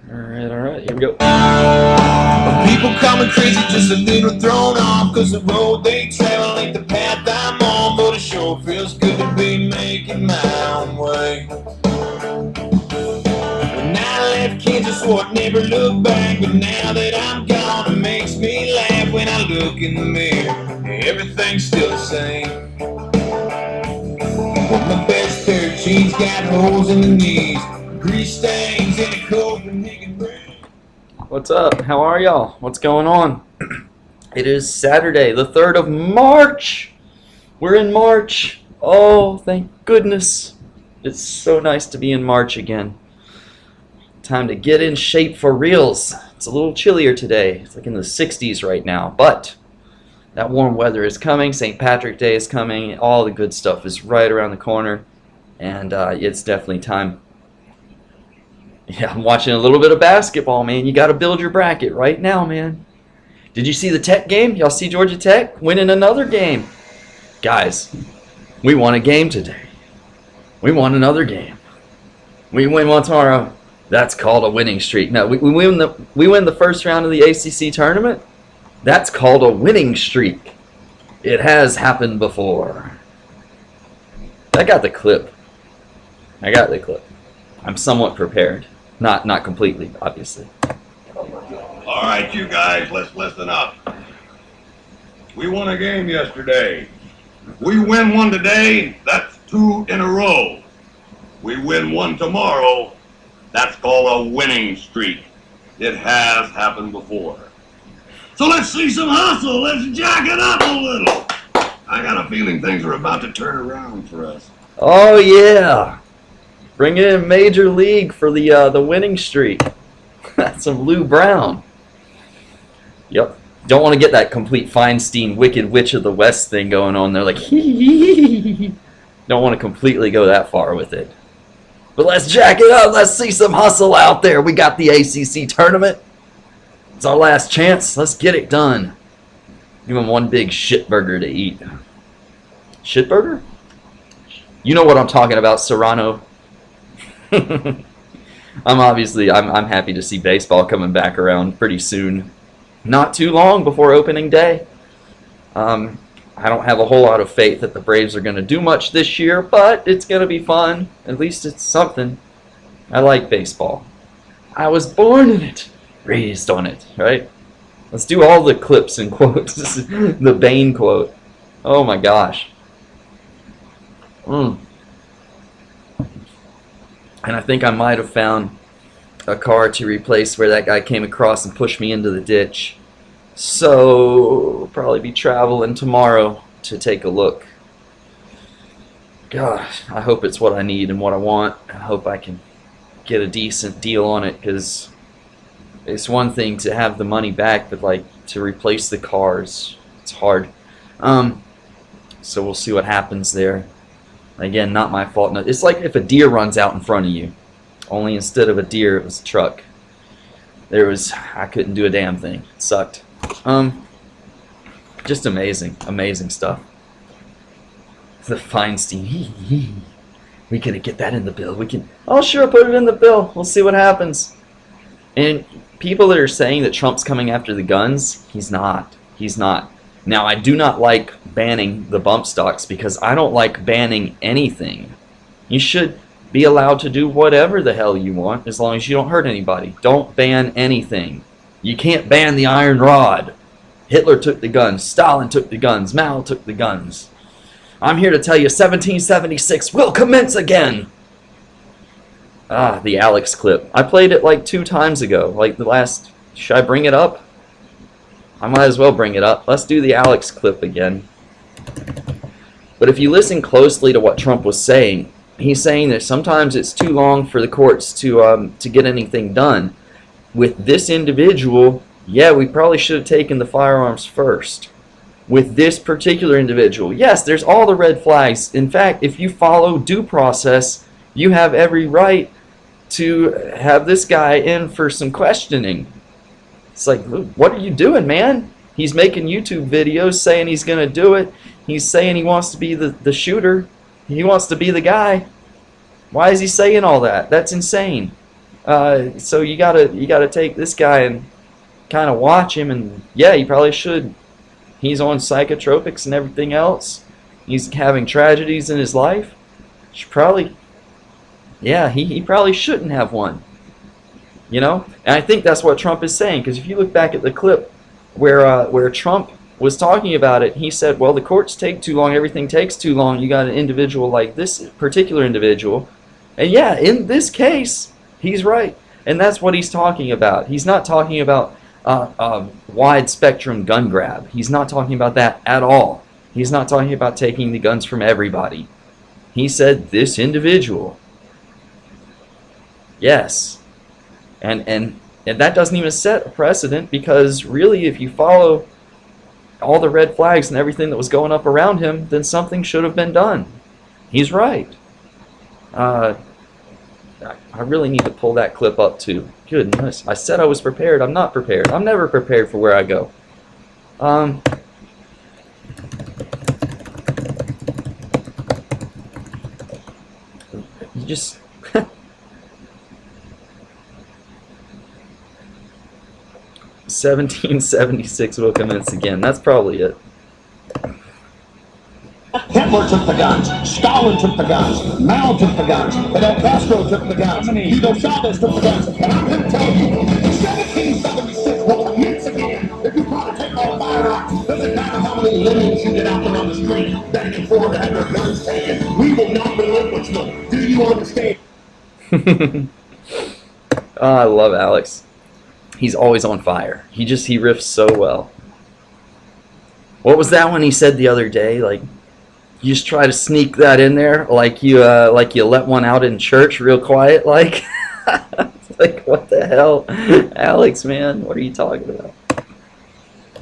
Alright, here we go. People coming crazy, just a little thrown off, cause the road they travel ain't the path I'm on. But it sure feels good to be making my own way. When I left Kansas, swore I'd never look back, but now that I'm gone, it makes me laugh when I look in the mirror. Everything's still the same. But my best pair of jeans got holes in the knees, grease stains in the coat and naked brain. What's up? How are y'all? What's going on? It is Saturday, the 3rd of March. We're in March. Oh, thank goodness. It's so nice to be in March again. Time to get in shape for reals. It's a little chillier today. It's like in the 60s right now, but that warm weather is coming. St. Patrick's Day is coming. All the good stuff is right around the corner, and it's definitely time. Yeah, I'm watching a little bit of basketball, man. You got to build your bracket right now, man. Did you see the Tech game? Y'all see Georgia Tech winning another game? Guys, we won a game today. We won another game. We win one tomorrow. That's called a winning streak. No, we win the first round of the ACC tournament. That's called a winning streak. It has happened before. I got the clip. I'm somewhat prepared. Not completely, obviously. All right, you guys, let's listen up. We won a game yesterday. If we win one today, that's 2 in a row. We win one tomorrow, that's called a winning streak. It has happened before. So let's see some hustle. Let's jack it up a little. I got a feeling things are about to turn around for us. Oh yeah. Bring in Major League for the winning streak. That's some Lou Brown. Yep. Don't want to get that complete Feinstein Wicked Witch of the West thing going on there. Like, don't want to completely go that far with it. But let's jack it up. Let's see some hustle out there. We got the ACC tournament. It's our last chance. Let's get it done. Give him one big shit burger to eat. Shit burger? You know what I'm talking about, Serrano. I'm happy to see baseball coming back around pretty soon. Not too long before opening day. I don't have a whole lot of faith that the Braves are going to do much this year, but it's going to be fun. At least it's something. I like baseball. I was born in it, raised on it, right? Let's do all the clips and quotes. This is the Bane quote. Oh my gosh. And I think I might have found a car to replace where that guy came across and pushed me into the ditch. So, probably be traveling tomorrow to take a look. Gosh, I hope it's what I need and what I want. I hope I can get a decent deal on it, because it's one thing to have the money back, but like to replace the cars, it's hard. So we'll see what happens there. Again, not my fault. No, it's like if a deer runs out in front of you. Only instead of a deer, it was a truck. I couldn't do a damn thing. It sucked. Just amazing stuff. The Feinstein. We can get that in the bill. Oh sure, put it in the bill. We'll see what happens. And people that are saying that Trump's coming after the guns, he's not. Now, I do not like banning the bump stocks, because I don't like banning anything. You should be allowed to do whatever the hell you want, as long as you don't hurt anybody. Don't ban anything. You can't ban the iron rod. Hitler took the guns. Stalin took the guns. Mao took the guns. I'm here to tell you 1776 will commence again. Ah, the Alex clip. I played it like 2 times ago. Should I bring it up? I might as well bring it up. Let's do the Alex clip again. But if you listen closely to what Trump was saying, he's saying that sometimes it's too long for the courts to get anything done. With this individual, yeah, we probably should have taken the firearms first. With this particular individual, yes, there's all the red flags. In fact, if you follow due process, you have every right to have this guy in for some questioning. It's like, what are you doing, man? He's making YouTube videos saying he's going to do it. He's saying he wants to be the shooter. He wants to be the guy. Why is he saying all that? That's insane. So you gotta take this guy and kind of watch him, and yeah, you probably should. He's on psychotropics and everything else. He's having tragedies in his life. You should probably, yeah, he probably shouldn't have one. You know, and I think that's what Trump is saying, because if you look back at the clip where Trump was talking about it, he said, well, the courts take too long, everything takes too long, you got an individual like this particular individual. And yeah, in this case, he's right. And that's what he's talking about. He's not talking about wide spectrum gun grab. He's not talking about that at all. He's not talking about taking the guns from everybody. He said this individual. Yes. And that doesn't even set a precedent, because really, if you follow all the red flags and everything that was going up around him, then something should have been done. He's right. I really need to pull that clip up too. Goodness, I said I was prepared. I'm not prepared. I'm never prepared for where I go. You just 1776 will commence again. That's probably it. Hitler took the guns, Stalin took the guns, Mao took the guns, Fidel Castro took the guns, Hugo Chavez took the guns, and I'm going to tell you, 1776 will commence again if you try to take all firearms. Doesn't matter how many ladies you get out there on the street begging for to have their guns taken. We will not relinquish them. Do you understand? Oh, I love Alex. He's always on fire. He riffs so well. What was that one he said the other day? Like, you just try to sneak that in there, like you let one out in church real quiet, like. Like, what the hell, Alex, man? What are you talking about?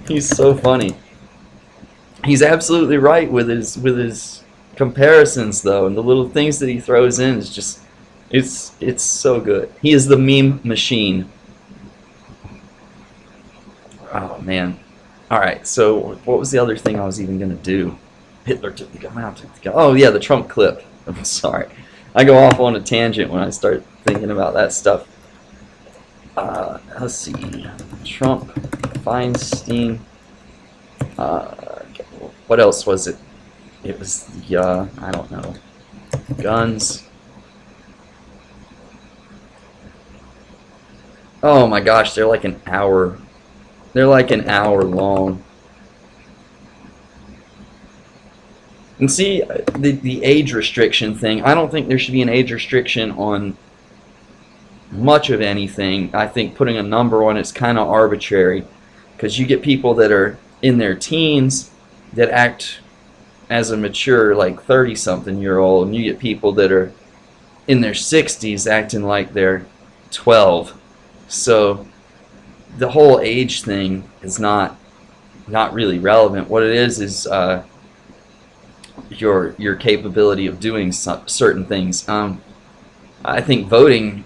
He's so funny. He's absolutely right with his comparisons, though, and the little things that he throws in is just, it's so good. He is the meme machine. Oh man. All right. So what was the other thing I was even gonna do? Hitler took the gun. Mao took the gun. Oh yeah, the Trump clip. I'm sorry. I go off on a tangent when I start thinking about that stuff. Let's see. Trump, Feinstein. What else was it? It was the I don't know. Guns. Oh my gosh, they're like an hour. They're like an hour long. And see, the age restriction thing, I don't think there should be an age restriction on much of anything. I think putting a number on it's kind of arbitrary, because you get people that are in their teens that act as a mature, like 30-something-year-old, and you get people that are in their 60s acting like they're 12. So the whole age thing is not really relevant. What it is your capability of doing certain things. I think voting,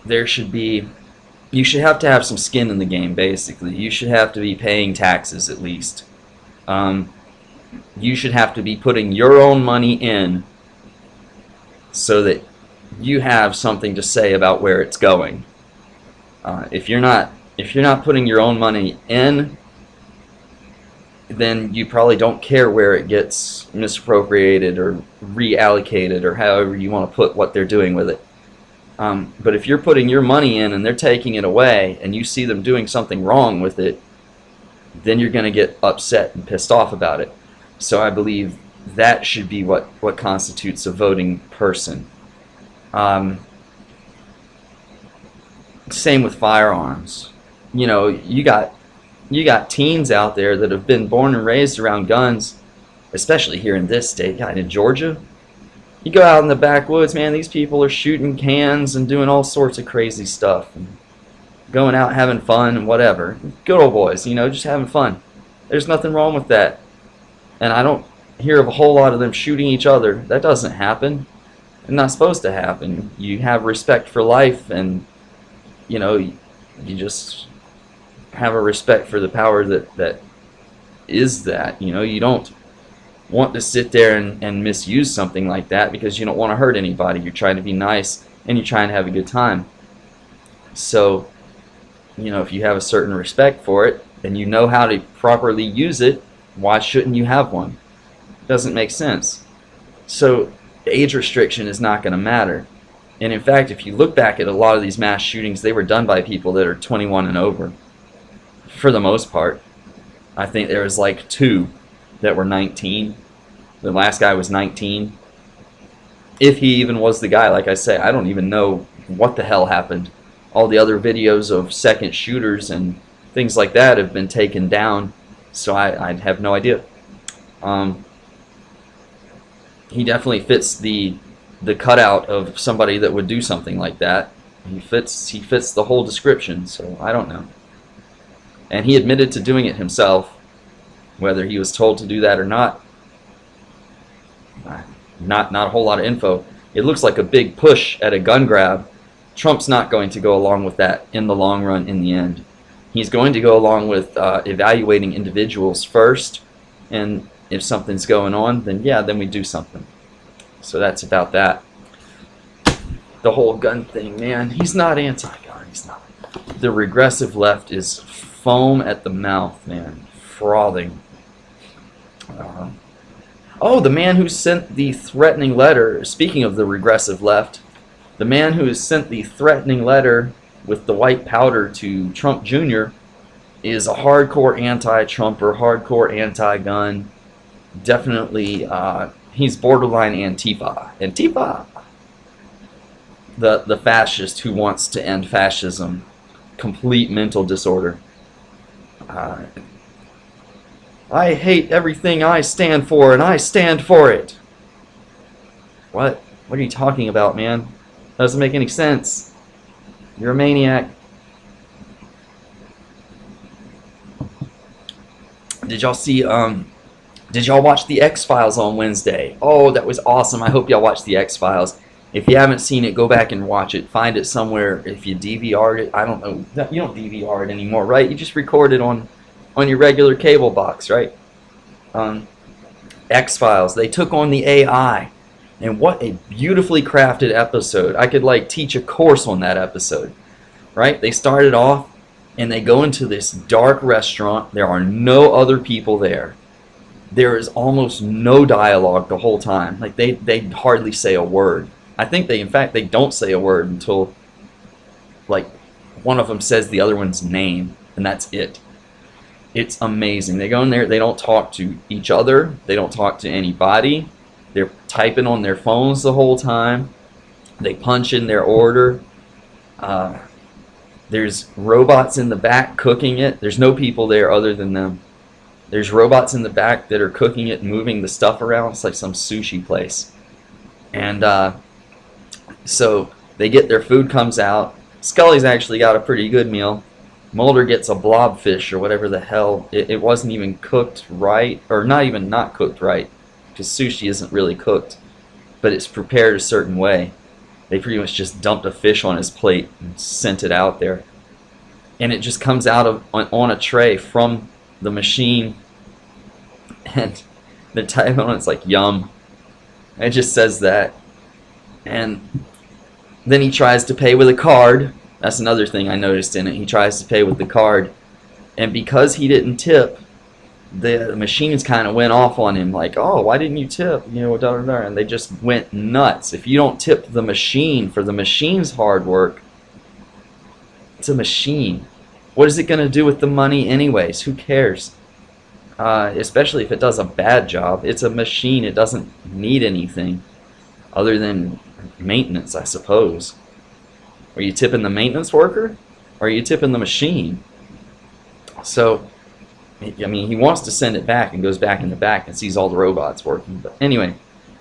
you should have to have some skin in the game. Basically, you should have to be paying taxes at least. You should have to be putting your own money in, so that you have something to say about where it's going. If you're not putting your own money in, then you probably don't care where it gets misappropriated or reallocated, or however you want to put what they're doing with it. But if you're putting your money in and they're taking it away, and you see them doing something wrong with it, then you're going to get upset and pissed off about it. So I believe that should be what constitutes a voting person. Same with firearms. You know, you got teens out there that have been born and raised around guns, especially here in this state. God, in Georgia, you go out in the backwoods, man, these people are shooting cans and doing all sorts of crazy stuff, and going out having fun and whatever. Good old boys, you know, just having fun. There's nothing wrong with that. And I don't hear of a whole lot of them shooting each other. That doesn't happen. It's not supposed to happen. You have respect for life, and you know, you just have a respect for the power that is that. You know, you don't want to sit there and misuse something like that because you don't want to hurt anybody. You're trying to be nice. and you're trying to have a good time. So, you know, if you have a certain respect for it and you know how to properly use it, why shouldn't you have one? Doesn't make sense. So age restriction is not going to matter. And in fact, if you look back at a lot of these mass shootings, they were done by people that are 21 and over, for the most part. I think there was like 2 that were 19. The last guy was 19. If he even was the guy, like I say, I don't even know what the hell happened. All the other videos of second shooters and things like that have been taken down, so I have no idea. He definitely fits the cutout of somebody that would do something like that. He fits the whole description, so I don't know. And he admitted to doing it himself, whether he was told to do that or not. Not a whole lot of info. It looks like a big push at a gun grab. Trump's not going to go along with that in the long run, in the end. He's going to go along with evaluating individuals first, and if something's going on, then yeah, then we do something. So that's about that. The whole gun thing, man, he's not anti-gun. He's not. The regressive left is foam at the mouth, man. Frothing. Oh, the man who sent the threatening letter, speaking of the regressive left, the man who has sent the threatening letter with the white powder to Trump Jr. is a hardcore anti-Trumper, hardcore anti-gun. Definitely, he's borderline Antifa. Antifa! The fascist who wants to end fascism. Complete mental disorder. I hate everything I stand for, and I stand for it. What? What are you talking about, man? Doesn't make any sense. You're a maniac. Did y'all see, did y'all watch the X-Files on Wednesday? Oh, that was awesome. I hope y'all watched the X-Files. If you haven't seen it, go back and watch it. Find it somewhere. If you DVR'd it, I don't know. You don't DVR it anymore, right? You just record it on your regular cable box, right? X-Files. They took on the AI. And what a beautifully crafted episode. I could like teach a course on that episode, right? They started off and they go into this dark restaurant. There are no other people there. There is almost no dialogue the whole time. Like they hardly say a word. I think in fact, they don't say a word until like one of them says the other one's name, and that's it. It's amazing. They go in there, they don't talk to each other. They don't talk to anybody. They're typing on their phones the whole time. They punch in their order. There's robots in the back cooking it. There's no people there other than them. There's robots in the back that are cooking it and moving the stuff around. It's like some sushi place. And so they get their food, comes out. Scully's actually got a pretty good meal. Mulder gets a blobfish or whatever the hell. It wasn't even cooked right, or not cooked right. Because sushi isn't really cooked, but it's prepared a certain way. They pretty much just dumped a fish on his plate and sent it out there, and it just comes out on a tray from the machine, and the title on it's like yum. It just says that, and then he tries to pay with a card. That's another thing I noticed in it. He tries to pay with the card, and because he didn't tip, the machines kind of went off on him, like, oh, why didn't you tip? You know, and they just went nuts. If you don't tip the machine for the machine's hard work, it's a machine. What is it going to do with the money anyways? Who cares? Especially if it does a bad job. It's a machine. It doesn't need anything other than maintenance, I suppose. Are you tipping the maintenance worker? Or are you tipping the machine? So, I mean, he wants to send it back and goes back in the back and sees all the robots working. But anyway,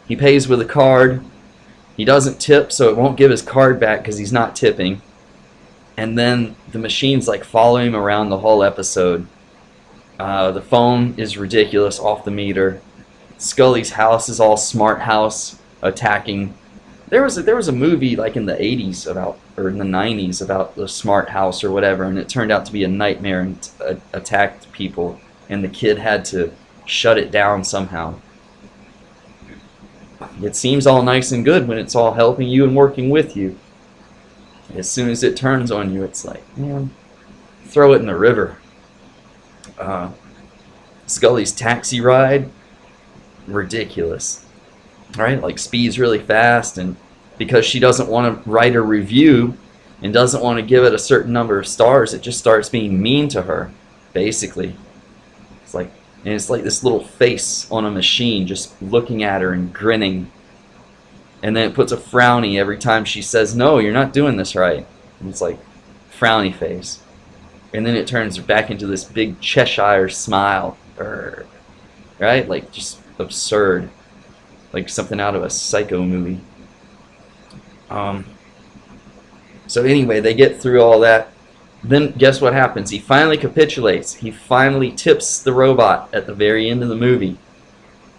he pays with a card. He doesn't tip, so it won't give his card back because he's not tipping. And then the machine's like following him around the whole episode. The phone is ridiculous, off the meter. Scully's house is all smart house attacking. There was a movie like in the 80s about, or in the 90s about the smart house or whatever, and it turned out to be a nightmare and attacked people, and the kid had to shut it down somehow. It seems all nice and good when it's all helping you and working with you, As soon as it turns on you, it's like, man, throw it in the river. Scully's taxi ride, ridiculous. Right? Like, speeds really fast, and because she doesn't want to write a review and doesn't want to give it a certain number of stars, it just starts being mean to her, basically. It's like, and it's like this little face on a machine just looking at her and grinning. And then it puts a frowny every time she says, no, you're not doing this right. And it's like, frowny face. And then it turns back into this big Cheshire smile. Right? Like, just absurd. Like something out of a Psycho movie. So anyway, they get through all that. Then guess what happens? He finally capitulates. He finally tips the robot at the very end of the movie.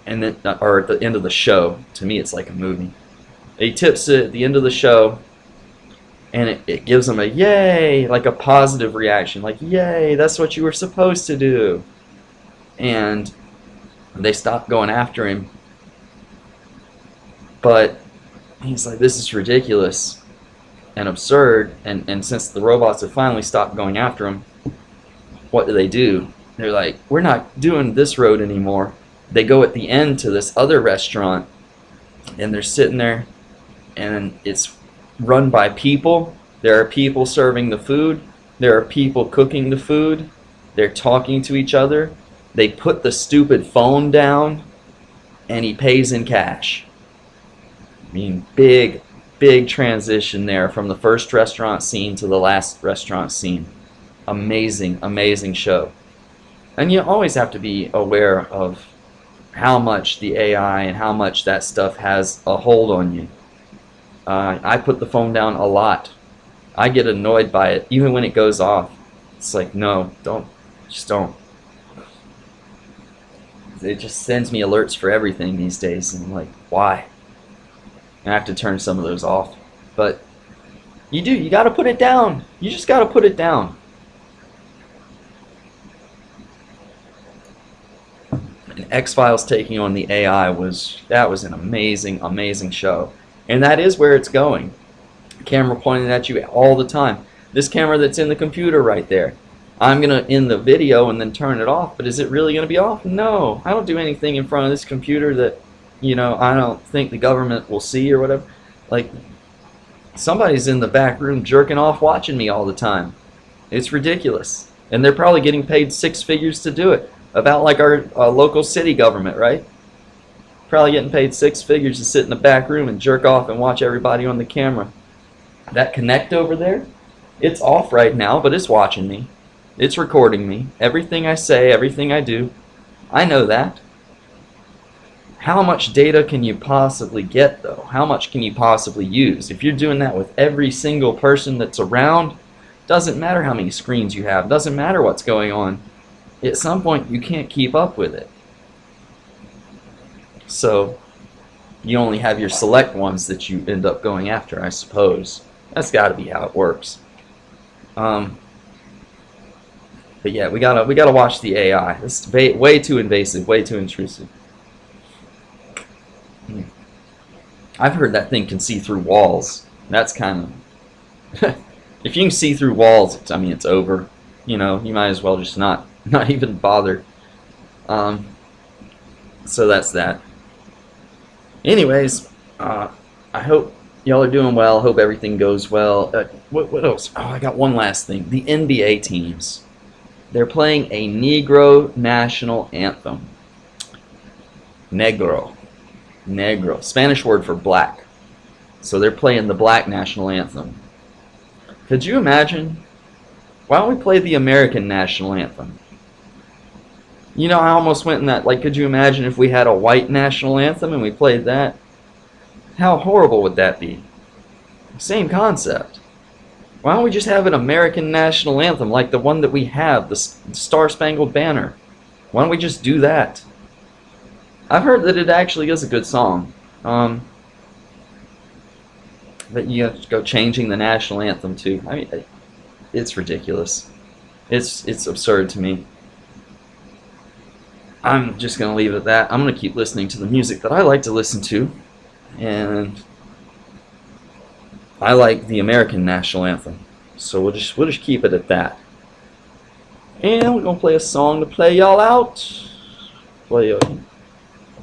And then, or at the end of the show. To me, it's like a movie. He tips it at the end of the show, and it gives him a yay, like a positive reaction, like, yay, that's what you were supposed to do. And they stop going after him. But he's like, this is ridiculous and absurd. And since the robots have finally stopped going after him, what do? They're like, we're not doing this road anymore. They go at the end to this other restaurant, and they're sitting there, and it's run by people. There are people serving the food. There are people cooking the food. They're talking to each other. They put the stupid phone down, and he pays in cash. I mean, big transition there from the first restaurant scene to the last restaurant scene. Amazing, amazing show. And you always have to be aware of how much the AI and how much that stuff has a hold on you. I put the phone down a lot. I get annoyed by it, even when it goes off. It's like, no, just don't. It just sends me alerts for everything these days, and I'm like, why? I have to turn some of those off. But you gotta put it down. You just gotta put it down. And X-Files taking on the AI was an amazing, amazing show. And that is where it's going. Camera pointed at you all the time. This camera that's in the computer right there. I'm going to end the video and then turn it off, but is it really going to be off? No. I don't do anything in front of this computer that, I don't think the government will see or whatever. Like, somebody's in the back room jerking off watching me all the time. It's ridiculous. And they're probably getting paid 6 figures to do it. About like our local city government, right? Probably getting paid 6 figures to sit in the back room and jerk off and watch everybody on the camera. That Kinect over there, it's off right now, but it's watching me. It's recording me. Everything I say, everything I do. I know that. How much data can you possibly get, though? How much can you possibly use? If you're doing that with every single person that's around, doesn't matter how many screens you have, doesn't matter what's going on. At some point, you can't keep up with it. So, you only have your select ones that you end up going after, I suppose. That's got to be how it works. But yeah, we gotta watch the AI. It's way too invasive, way too intrusive. I've heard that thing can see through walls. That's kind of... If you can see through walls, it's over. You might as well just not even bother. So that's that. Anyways, I hope y'all are doing well. Hope everything goes well. What else? Oh, I got one last thing. The NBA teams. They're playing a Negro national anthem. Negro. Spanish word for black. So they're playing the black national anthem. Could you imagine? Why don't we play the American national anthem? I almost went in that, like, could you imagine if we had a white national anthem and we played that? How horrible would that be? Same concept. Why don't we just have an American national anthem like the one that we have, the Star-Spangled Banner? Why don't we just do that? I've heard that it actually is a good song. But you have to go changing the national anthem too. It's ridiculous. It's absurd to me. I'm just going to leave it at that. I'm going to keep listening to the music that I like to listen to. And I like the American national anthem, so we'll just keep it at that. And we're gonna play a song to play y'all out. Play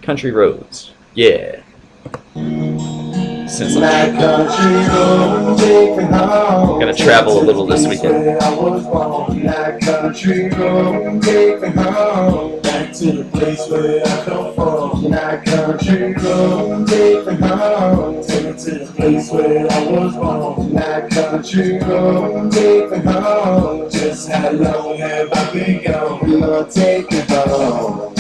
Country Roads. Yeah. Since I'm gonna travel a little this weekend. Back to the place where I come from. That country road, take me home. Take me to the place where I was born. That country road, take me home. Just how long have I been gone? Lord, take me home.